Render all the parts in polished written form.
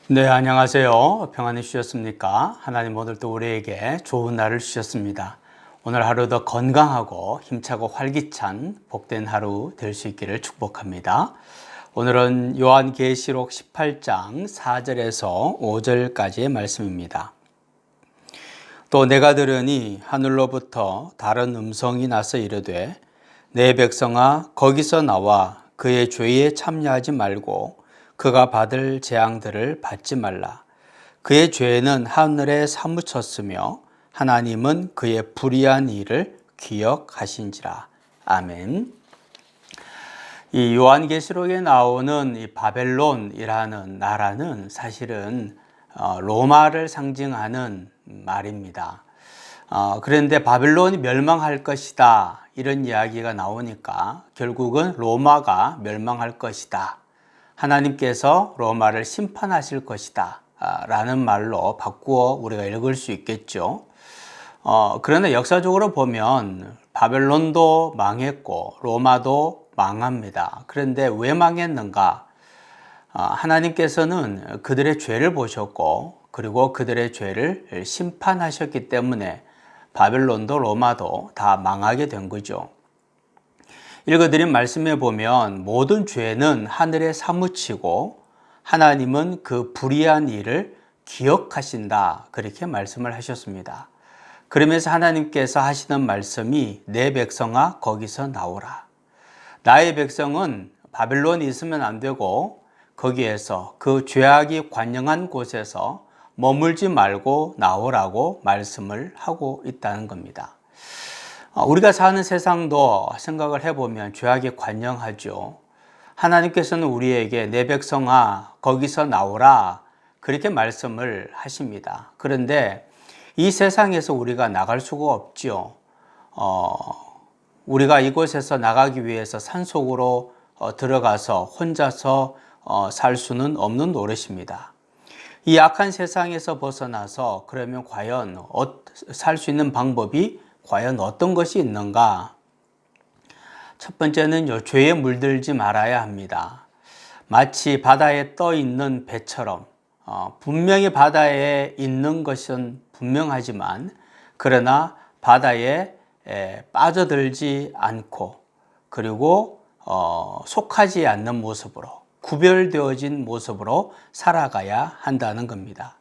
네, 안녕하세요. 평안히 쉬셨습니까? 하나님 오늘 또 우리에게 좋은 날을 주셨습니다. 오늘 하루도 건강하고 힘차고 활기찬 복된 하루 될 수 있기를 축복합니다. 오늘은 요한계시록 18장 4절에서 5절까지의 말씀입니다. 또 내가 들으니 하늘로부터 다른 음성이 나서 이르되 내 백성아 거기서 나와 그의 죄에 참여하지 말고 그가 받을 재앙들을 받지 말라. 그의 죄는 하늘에 사무쳤으며 하나님은 그의 불의한 일을 기억하신지라. 아멘. 이 요한계시록에 나오는 이 바벨론이라는 나라는 사실은 로마를 상징하는 말입니다. 그런데 바벨론이 멸망할 것이다 이런 이야기가 나오니까 결국은 로마가 멸망할 것이다. 하나님께서 로마를 심판하실 것이다 라는 말로 바꾸어 우리가 읽을 수 있겠죠. 그러나 역사적으로 보면 바벨론도 망했고 로마도 망합니다. 그런데 왜 망했는가? 하나님께서는 그들의 죄를 보셨고 그리고 그들의 죄를 심판하셨기 때문에 바벨론도 로마도 다 망하게 된 거죠. 읽어드린 말씀에 보면 모든 죄는 하늘에 사무치고 하나님은 그 불의한 일을 기억하신다 그렇게 말씀을 하셨습니다. 그러면서 하나님께서 하시는 말씀이 내 백성아 거기서 나오라. 나의 백성은 바벨론이 있으면 안 되고 거기에서 그 죄악이 관영한 곳에서 머물지 말고 나오라고 말씀을 하고 있다는 겁니다. 우리가 사는 세상도 생각을 해보면 죄악이 관영하죠. 하나님께서는 우리에게 내 백성아 거기서 나오라 그렇게 말씀을 하십니다. 그런데 이 세상에서 우리가 나갈 수가 없죠. 우리가 이곳에서 나가기 위해서 산속으로 들어가서 혼자서 살 수는 없는 노릇입니다. 이 악한 세상에서 벗어나서 그러면 과연 살 수 있는 방법이 과연 어떤 것이 있는가? 첫 번째는 죄에 물들지 말아야 합니다. 마치 바다에 떠 있는 배처럼 분명히 바다에 있는 것은 분명하지만 그러나 바다에 빠져들지 않고 그리고 속하지 않는 모습으로 구별되어진 모습으로 살아가야 한다는 겁니다.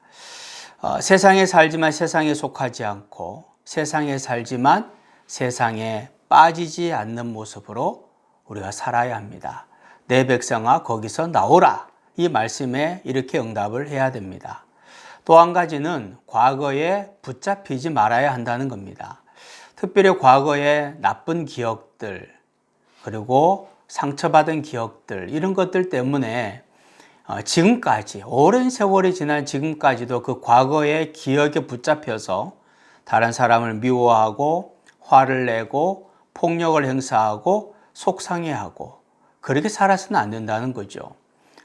세상에 살지만 세상에 속하지 않고 세상에 살지만 세상에 빠지지 않는 모습으로 우리가 살아야 합니다. 내 백성아 거기서 나오라. 이 말씀에 이렇게 응답을 해야 됩니다. 또 한 가지는 과거에 붙잡히지 말아야 한다는 겁니다. 특별히 과거의 나쁜 기억들 그리고 상처받은 기억들 이런 것들 때문에 지금까지 오랜 세월이 지난 지금까지도 그 과거의 기억에 붙잡혀서 다른 사람을 미워하고 화를 내고 폭력을 행사하고 속상해하고 그렇게 살아서는 안 된다는 거죠.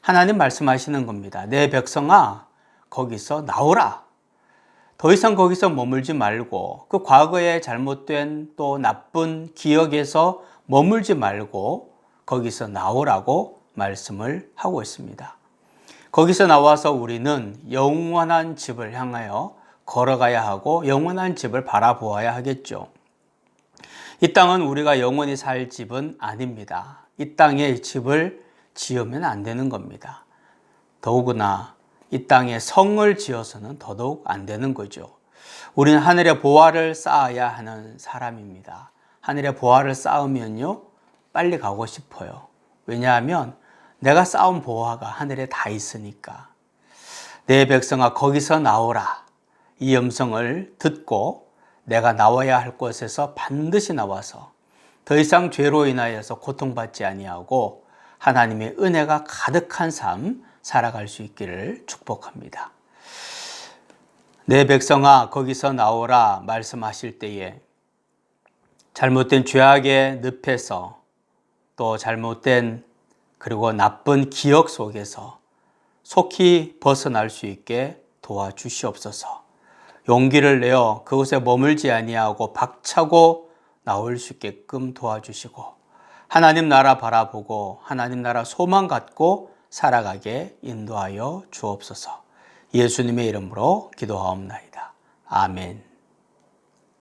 하나님 말씀하시는 겁니다. 내 백성아 거기서 나오라. 더 이상 거기서 머물지 말고 그 과거의 잘못된 또 나쁜 기억에서 머물지 말고 거기서 나오라고 말씀을 하고 있습니다. 거기서 나와서 우리는 영원한 집을 향하여 걸어가야 하고 영원한 집을 바라보아야 하겠죠. 이 땅은 우리가 영원히 살 집은 아닙니다. 이 땅에 집을 지으면 안 되는 겁니다. 더욱이나 이 땅에 성을 지어서는 더더욱 안 되는 거죠. 우리는 하늘의 보화를 쌓아야 하는 사람입니다. 하늘의 보화를 쌓으면요 빨리 가고 싶어요. 왜냐하면 내가 쌓은 보화가 하늘에 다 있으니까. 내 백성아 거기서 나오라. 이 음성을 듣고 내가 나와야 할 곳에서 반드시 나와서 더 이상 죄로 인하여서 고통받지 아니하고 하나님의 은혜가 가득한 삶 살아갈 수 있기를 축복합니다. 내 백성아 거기서 나오라 말씀하실 때에 잘못된 죄악의 늪에서 또 잘못된 그리고 나쁜 기억 속에서 속히 벗어날 수 있게 도와주시옵소서. 용기를 내어 그곳에 머물지 아니하고 박차고 나올 수 있게끔 도와주시고 하나님 나라 바라보고 하나님 나라 소망 갖고 살아가게 인도하여 주옵소서. 예수님의 이름으로 기도하옵나이다. 아멘.